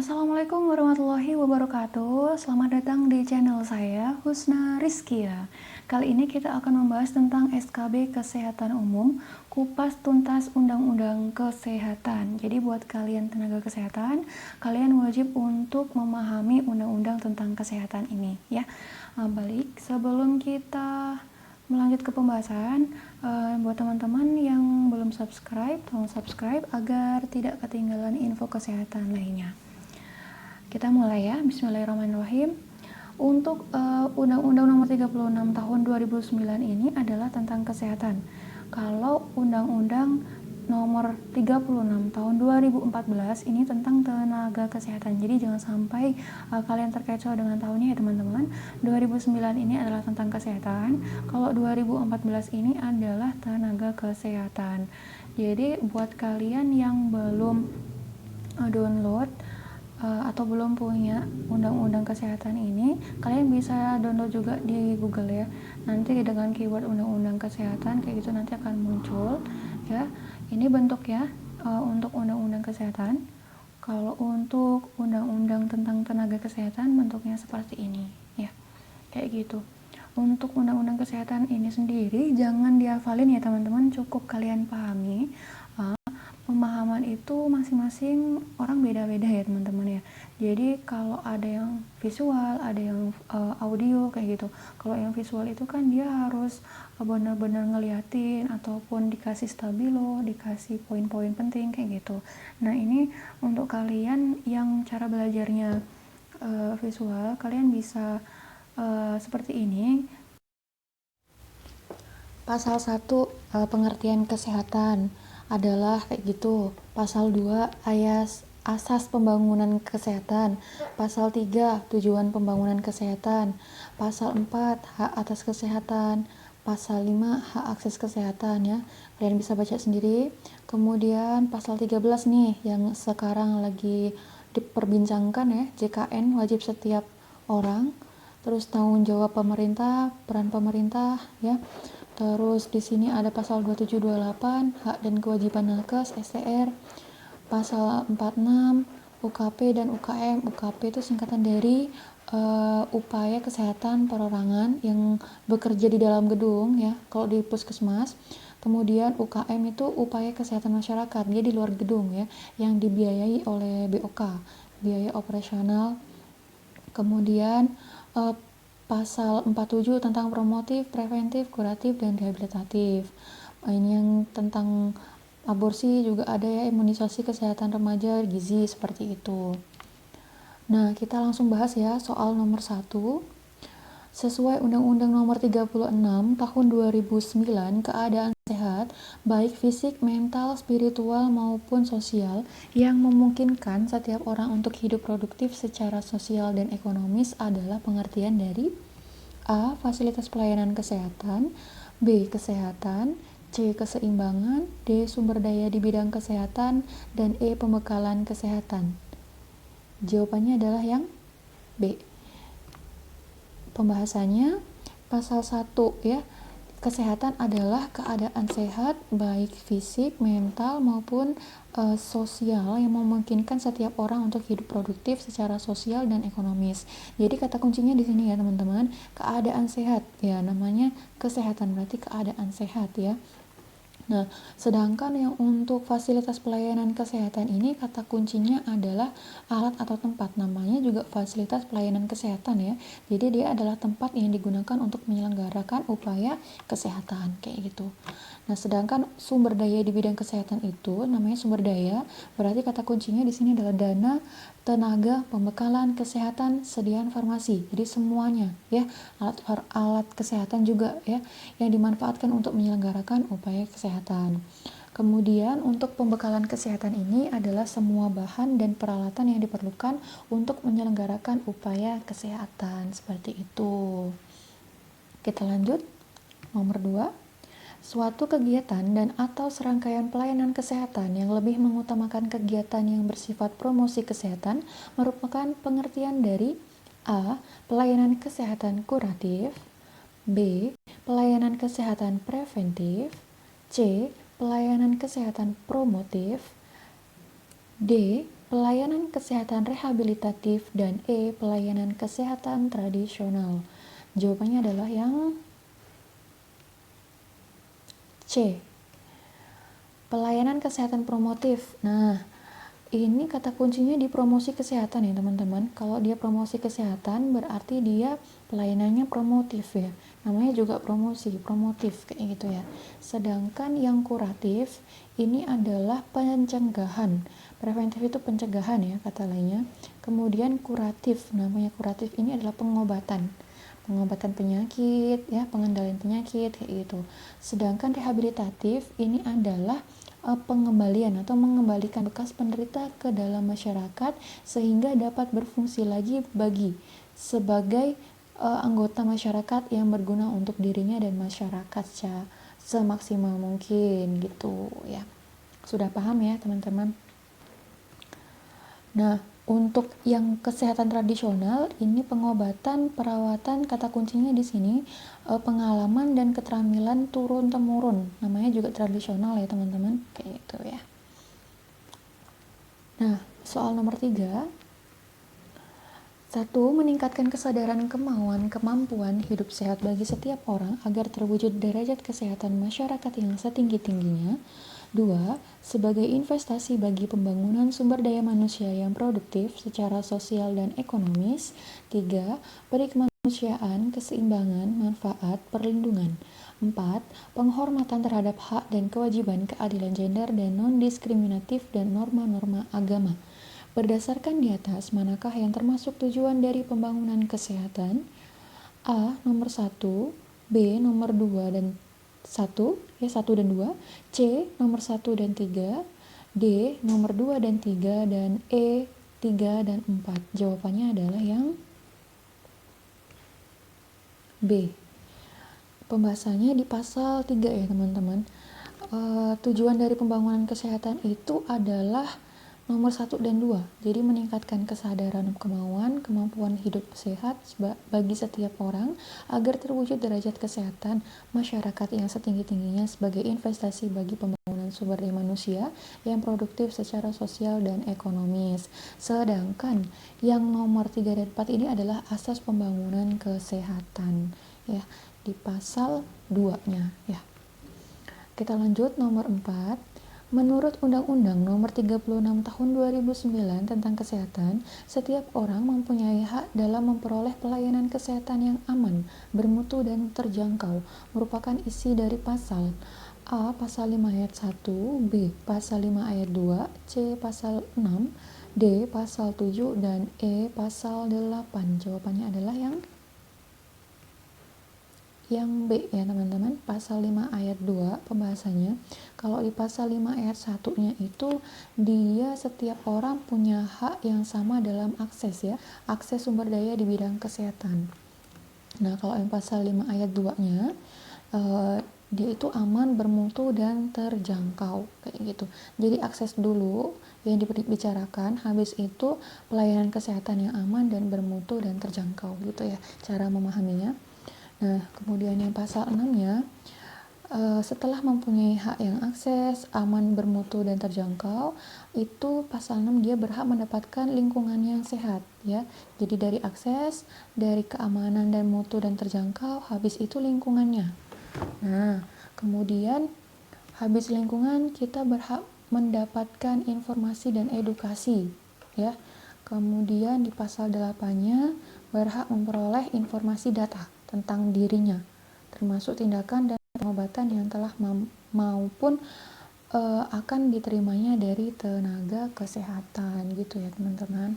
Assalamualaikum warahmatullahi wabarakatuh. Selamat datang di channel saya, Husna Rizkia. Kali ini kita akan membahas tentang SKB Kesehatan Umum, kupas tuntas Undang-Undang Kesehatan. Jadi buat kalian tenaga kesehatan, kalian wajib untuk memahami undang-undang tentang kesehatan ini ya. Balik sebelum kita melanjut ke pembahasan, buat teman-teman yang belum subscribe, tolong subscribe agar tidak ketinggalan info kesehatan lainnya. Kita mulai ya, bismillahirrahmanirrahim. Untuk Undang-Undang Nomor 36 Tahun 2009 ini adalah tentang kesehatan. Kalau Undang-Undang Nomor 36 Tahun 2014 ini tentang tenaga kesehatan. Jadi jangan sampai kalian terkecoh dengan tahunnya ya teman-teman. 2009 ini adalah tentang kesehatan. Kalau 2014 ini adalah tenaga kesehatan. Jadi buat kalian yang belum download atau belum punya undang-undang kesehatan ini, kalian bisa download juga di Google ya. Nanti dengan keyword undang-undang kesehatan kayak gitu nanti akan muncul ya. Ini bentuk ya untuk undang-undang kesehatan. Kalau untuk undang-undang tentang tenaga kesehatan bentuknya seperti ini ya. Kayak gitu. Untuk undang-undang kesehatan ini sendiri jangan dihafalin ya teman-teman, cukup kalian pahami. Pemahaman itu masing-masing orang beda-beda ya teman-teman ya. Jadi kalau ada yang visual, ada yang audio kayak gitu. Kalau yang visual itu kan dia harus benar-benar ngeliatin ataupun dikasih stabilo, dikasih poin-poin penting kayak gitu. Nah ini untuk kalian yang cara belajarnya visual, kalian bisa seperti ini. Pasal 1 pengertian kesehatan adalah kayak gitu. Pasal 2 asas pembangunan kesehatan. Pasal 3 tujuan pembangunan kesehatan. Pasal 4 hak atas kesehatan. Pasal 5 hak akses kesehatan ya. Kalian bisa baca sendiri. Kemudian pasal 13 nih yang sekarang lagi diperbincangkan ya, JKN wajib setiap orang. Terus tanggung jawab pemerintah, peran pemerintah ya. Terus di sini ada pasal 2728 hak dan kewajiban nakes STR, pasal 46 UKP dan UKM. UKP itu singkatan dari upaya kesehatan perorangan yang bekerja di dalam gedung ya, kalau di puskesmas. Kemudian UKM itu upaya kesehatan masyarakat, dia di luar gedung ya, yang dibiayai oleh BOK, biaya operasional. Kemudian pasal 47 tentang promotif, preventif, kuratif, dan rehabilitatif. Ini yang tentang aborsi juga ada ya, imunisasi kesehatan remaja, gizi, seperti itu. Nah, kita langsung bahas ya soal nomor 1. Sesuai Undang-Undang Nomor 36 Tahun 2009, keadaan sehat, baik fisik, mental, spiritual, maupun sosial, yang memungkinkan setiap orang untuk hidup produktif secara sosial dan ekonomis adalah pengertian dari A. Fasilitas pelayanan kesehatan, B. Kesehatan, C. Keseimbangan, D. Sumber daya di bidang kesehatan, dan E. Pembekalan kesehatan. Jawabannya adalah yang B. Pembahasannya pasal 1 ya. Kesehatan adalah keadaan sehat baik fisik, mental maupun sosial yang memungkinkan setiap orang untuk hidup produktif secara sosial dan ekonomis. Jadi kata kuncinya di sini ya teman-teman, keadaan sehat ya, namanya kesehatan berarti keadaan sehat ya. Nah, sedangkan yang untuk fasilitas pelayanan kesehatan ini kata kuncinya adalah alat atau tempat. Namanya juga fasilitas pelayanan kesehatan ya. Jadi dia adalah tempat yang digunakan untuk menyelenggarakan upaya kesehatan kayak gitu. Nah, sedangkan sumber daya di bidang kesehatan itu namanya sumber daya, berarti kata kuncinya di sini adalah dana, tenaga, pembekalan kesehatan, sediaan farmasi. Jadi semuanya ya, alat kesehatan juga ya yang dimanfaatkan untuk menyelenggarakan upaya kesehatan. Kemudian untuk pembekalan kesehatan ini adalah semua bahan dan peralatan yang diperlukan untuk menyelenggarakan upaya kesehatan. Seperti itu. Kita lanjut. Nomor 2. Suatu kegiatan dan atau serangkaian pelayanan kesehatan yang lebih mengutamakan kegiatan yang bersifat promosi kesehatan merupakan pengertian dari A. Pelayanan kesehatan kuratif, B. Pelayanan kesehatan preventif, C. Pelayanan kesehatan promotif, D. pelayanan kesehatan rehabilitatif, dan E, pelayanan kesehatan tradisional. Jawabannya adalah yang C, pelayanan kesehatan promotif. Nah, ini kata kuncinya di promosi kesehatan ya teman-teman. Kalau dia promosi kesehatan berarti dia pelayanannya promotif ya. Namanya juga promotif kayak gitu ya. Sedangkan yang kuratif ini adalah pencegahan. Preventif itu pencegahan ya kata lainnya. Kemudian kuratif, namanya kuratif ini adalah pengobatan penyakit ya, pengendalian penyakit kayak gitu. Sedangkan rehabilitatif ini adalah pengembalian atau mengembalikan bekas penderita ke dalam masyarakat sehingga dapat berfungsi lagi sebagai anggota masyarakat yang berguna untuk dirinya dan masyarakat semaksimal mungkin gitu ya. Sudah paham ya teman-teman? Nah, untuk yang kesehatan tradisional ini pengobatan, perawatan, kata kuncinya di sini pengalaman dan keterampilan turun temurun. Namanya juga tradisional ya teman-teman, kayak gitu ya. Nah, soal nomor 3. 1. Meningkatkan kesadaran kemampuan hidup sehat bagi setiap orang agar terwujud derajat kesehatan masyarakat yang setinggi-tingginya. 2. Sebagai investasi bagi pembangunan sumber daya manusia yang produktif secara sosial dan ekonomis. 3. Peri kemanusiaan, keseimbangan, manfaat, perlindungan. 4. Penghormatan terhadap hak dan kewajiban keadilan gender dan non-diskriminatif dan norma-norma agama. Berdasarkan di atas, manakah yang termasuk tujuan dari pembangunan kesehatan? A. Nomor 1, B. Nomor 2 dan 1 dan 2, C. Nomor 1 dan 3, D. Nomor 2 dan 3, dan E. 3 dan 4. Jawabannya adalah yang B. Pembahasannya di pasal 3 ya teman-teman. Tujuan dari pembangunan kesehatan itu adalah nomor 1 dan 2. Jadi meningkatkan kesadaran kemampuan hidup sehat bagi setiap orang agar terwujud derajat kesehatan masyarakat yang setinggi-tingginya sebagai investasi bagi pembangunan sumber daya manusia yang produktif secara sosial dan ekonomis. Sedangkan yang nomor 3 dan 4 ini adalah asas pembangunan kesehatan ya, di pasal 2-nya ya. Kita lanjut nomor 4. Menurut Undang-Undang Nomor 36 Tahun 2009 tentang Kesehatan, setiap orang mempunyai hak dalam memperoleh pelayanan kesehatan yang aman, bermutu dan terjangkau. Merupakan isi dari pasal A. Pasal 5 ayat 1, B. Pasal 5 ayat 2, C. Pasal 6, D. Pasal 7, dan E. Pasal 8. Jawabannya adalah yang B ya teman-teman. Pasal 5 ayat 2 pembahasannya, kalau di pasal 5 ayat 1-nya itu dia setiap orang punya hak yang sama dalam akses ya, akses sumber daya di bidang kesehatan. Nah, kalau yang pasal 5 ayat 2-nya dia itu aman, bermutu, dan terjangkau kayak gitu. Jadi akses dulu yang dibicarakan, habis itu pelayanan kesehatan yang aman dan bermutu dan terjangkau gitu ya cara memahaminya. Nah, kemudian yang pasal 6-nya, setelah mempunyai hak yang akses, aman, bermutu, dan terjangkau, itu pasal 6 dia berhak mendapatkan lingkungan yang sehat ya. Jadi dari akses, dari keamanan dan mutu dan terjangkau, habis itu lingkungannya. Nah, kemudian habis lingkungan kita berhak mendapatkan informasi dan edukasi ya. Kemudian di pasal 8-nya berhak memperoleh informasi data tentang dirinya, termasuk tindakan dan pengobatan yang telah maupun akan diterimanya dari tenaga kesehatan gitu ya teman-teman.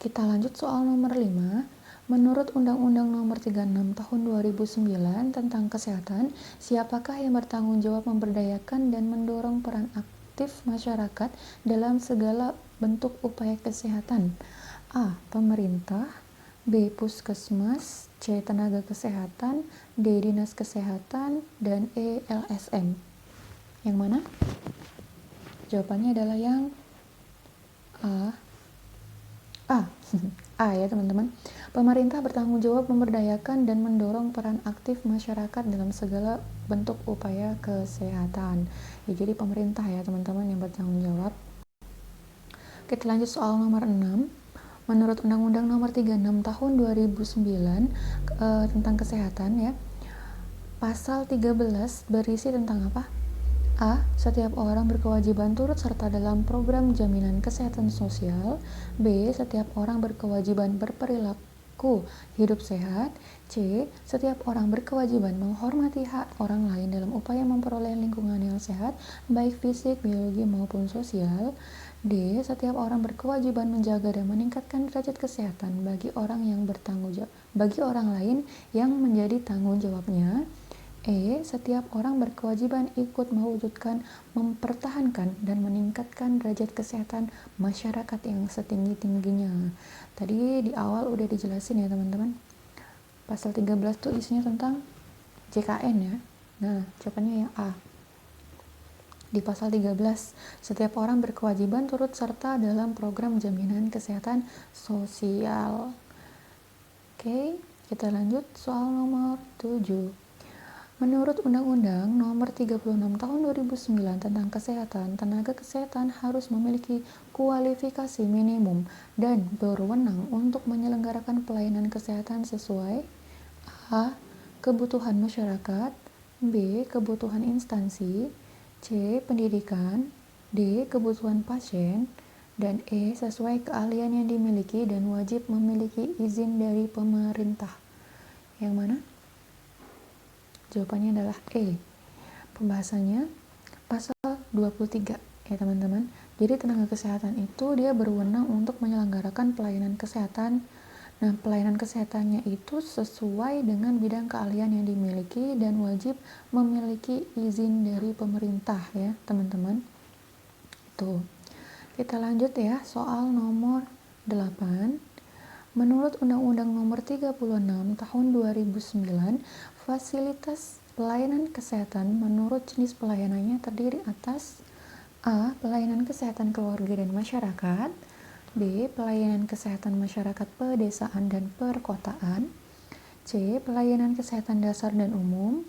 Kita lanjut soal nomor 5. Menurut Undang-Undang Nomor 36 Tahun 2009 tentang Kesehatan, siapakah yang bertanggung jawab memberdayakan dan mendorong peran aktif masyarakat dalam segala bentuk upaya kesehatan? A. Pemerintah, B. Puskesmas, C. Tenaga kesehatan, D. Dinas kesehatan, dan E. LSM. Yang mana? Jawabannya adalah yang A. A ya teman-teman. Pemerintah bertanggung jawab memberdayakan dan mendorong peran aktif masyarakat dalam segala bentuk upaya kesehatan. Ya, jadi pemerintah ya teman-teman yang bertanggung jawab. Kita lanjut soal nomor 6. Menurut Undang-Undang Nomor 36 Tahun 2009 tentang kesehatan ya, pasal 13 berisi tentang apa? A. Setiap orang berkewajiban turut serta dalam program jaminan kesehatan sosial. B. Setiap orang berkewajiban berperilaku hidup sehat. C. Setiap orang berkewajiban menghormati hak orang lain dalam upaya memperoleh lingkungan yang sehat, baik fisik, biologi, maupun sosial. D. Setiap orang berkewajiban menjaga dan meningkatkan derajat kesehatan bagi orang lain yang menjadi tanggung jawabnya. E. Setiap orang berkewajiban ikut mewujudkan, mempertahankan, dan meningkatkan derajat kesehatan masyarakat yang setinggi-tingginya. Tadi di awal udah dijelasin ya teman-teman. Pasal 13 itu isinya tentang JKN ya. Nah, jawabannya yang A. Di pasal 13, setiap orang berkewajiban turut serta dalam program jaminan kesehatan sosial. Oke, kita lanjut soal nomor 7. Menurut Undang-Undang Nomor 36 Tahun 2009 tentang Kesehatan, tenaga kesehatan harus memiliki kualifikasi minimum dan berwenang untuk menyelenggarakan pelayanan kesehatan sesuai A. Kebutuhan masyarakat, B. Kebutuhan instansi, C. Pendidikan, D. Kebutuhan pasien, dan E. Sesuai keahlian yang dimiliki dan wajib memiliki izin dari pemerintah. Yang mana? Jawabannya adalah E. Pembahasannya pasal 23 ya teman-teman. Jadi tenaga kesehatan itu dia berwenang untuk menyelenggarakan pelayanan kesehatan. Nah, pelayanan kesehatannya itu sesuai dengan bidang keahlian yang dimiliki dan wajib memiliki izin dari pemerintah ya teman-teman. Tuh. Kita lanjut ya soal nomor 8. Menurut Undang-Undang Nomor 36 Tahun 2009, fasilitas pelayanan kesehatan menurut jenis pelayanannya terdiri atas A. Pelayanan kesehatan keluarga dan masyarakat, B. Pelayanan kesehatan masyarakat pedesaan dan perkotaan, C. Pelayanan kesehatan dasar dan umum,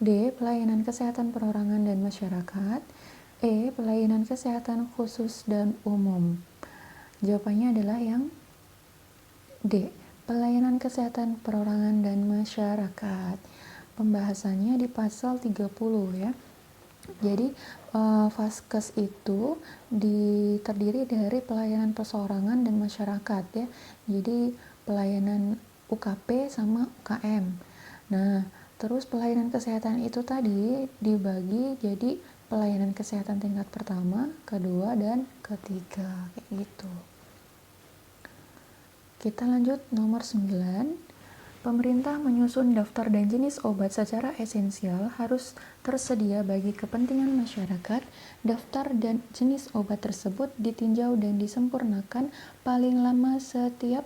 D. Pelayanan kesehatan perorangan dan masyarakat, E. Pelayanan kesehatan khusus dan umum. Jawabannya adalah yang D. Pelayanan kesehatan perorangan dan masyarakat. Pembahasannya di pasal 30 ya. Jadi Vaskes itu terdiri dari pelayanan perseorangan dan masyarakat ya. Jadi pelayanan UKP sama UKM. Nah, terus pelayanan kesehatan itu tadi dibagi jadi pelayanan kesehatan tingkat pertama, kedua, dan ketiga kayak gitu. Kita lanjut nomor 9. Pemerintah menyusun daftar dan jenis obat secara esensial harus tersedia bagi kepentingan masyarakat. Daftar dan jenis obat tersebut ditinjau dan disempurnakan paling lama setiap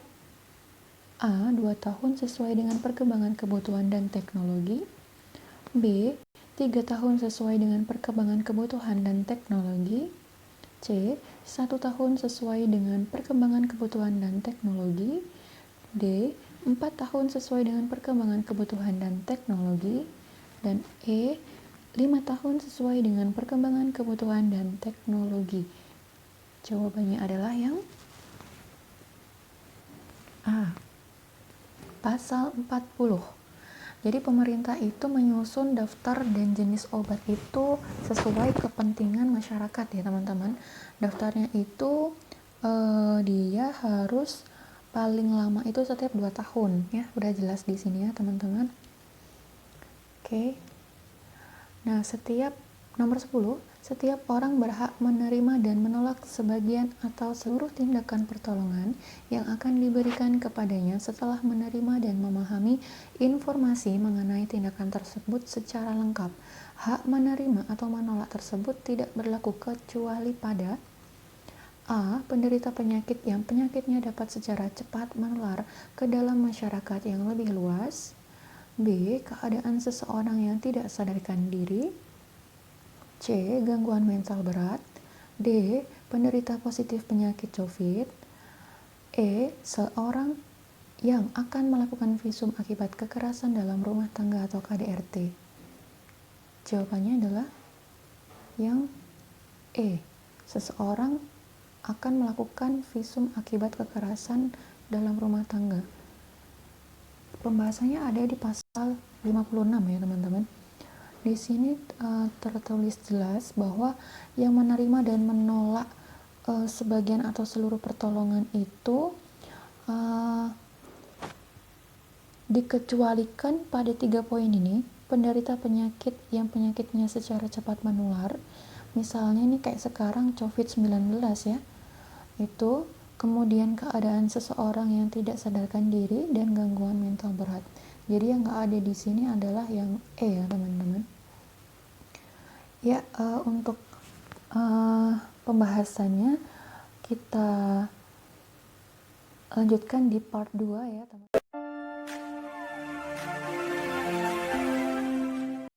A. 2 tahun sesuai dengan perkembangan kebutuhan dan teknologi, B. 3 tahun sesuai dengan perkembangan kebutuhan dan teknologi, C. 1 tahun sesuai dengan perkembangan kebutuhan dan teknologi, D. 4 tahun sesuai dengan perkembangan kebutuhan dan teknologi, dan E. 5 tahun sesuai dengan perkembangan kebutuhan dan teknologi. Jawabannya adalah yang A. Pasal 40. Jadi pemerintah itu menyusun daftar dan jenis obat itu sesuai kepentingan masyarakat ya teman-teman. Daftarnya itu dia harus paling lama itu setiap 2 tahun ya. Udah jelas di sini ya teman-teman. Oke. Nah, nomor 10, setiap orang berhak menerima dan menolak sebagian atau seluruh tindakan pertolongan yang akan diberikan kepadanya setelah menerima dan memahami informasi mengenai tindakan tersebut secara lengkap. Hak menerima atau menolak tersebut tidak berlaku kecuali pada A. Penderita penyakit yang penyakitnya dapat secara cepat menular ke dalam masyarakat yang lebih luas, B. Keadaan seseorang yang tidak sadarkan diri, C. Gangguan mental berat, D. Penderita positif penyakit COVID, E. Seorang yang akan melakukan visum akibat kekerasan dalam rumah tangga atau KDRT. Jawabannya adalah yang E. Seseorang akan melakukan visum akibat kekerasan dalam rumah tangga. Pembahasannya ada di pasal 56 ya teman-teman. Di sini tertulis jelas bahwa yang menerima dan menolak sebagian atau seluruh pertolongan itu dikecualikan pada 3 poin ini. Penderita penyakit yang penyakitnya secara cepat menular, misalnya ini kayak sekarang COVID-19 ya, itu, kemudian keadaan seseorang yang tidak sadarkan diri dan gangguan mental berat. Jadi yang nggak ada di sini adalah yang E ya teman-teman. Ya, untuk pembahasannya kita lanjutkan di part 2 ya teman-teman.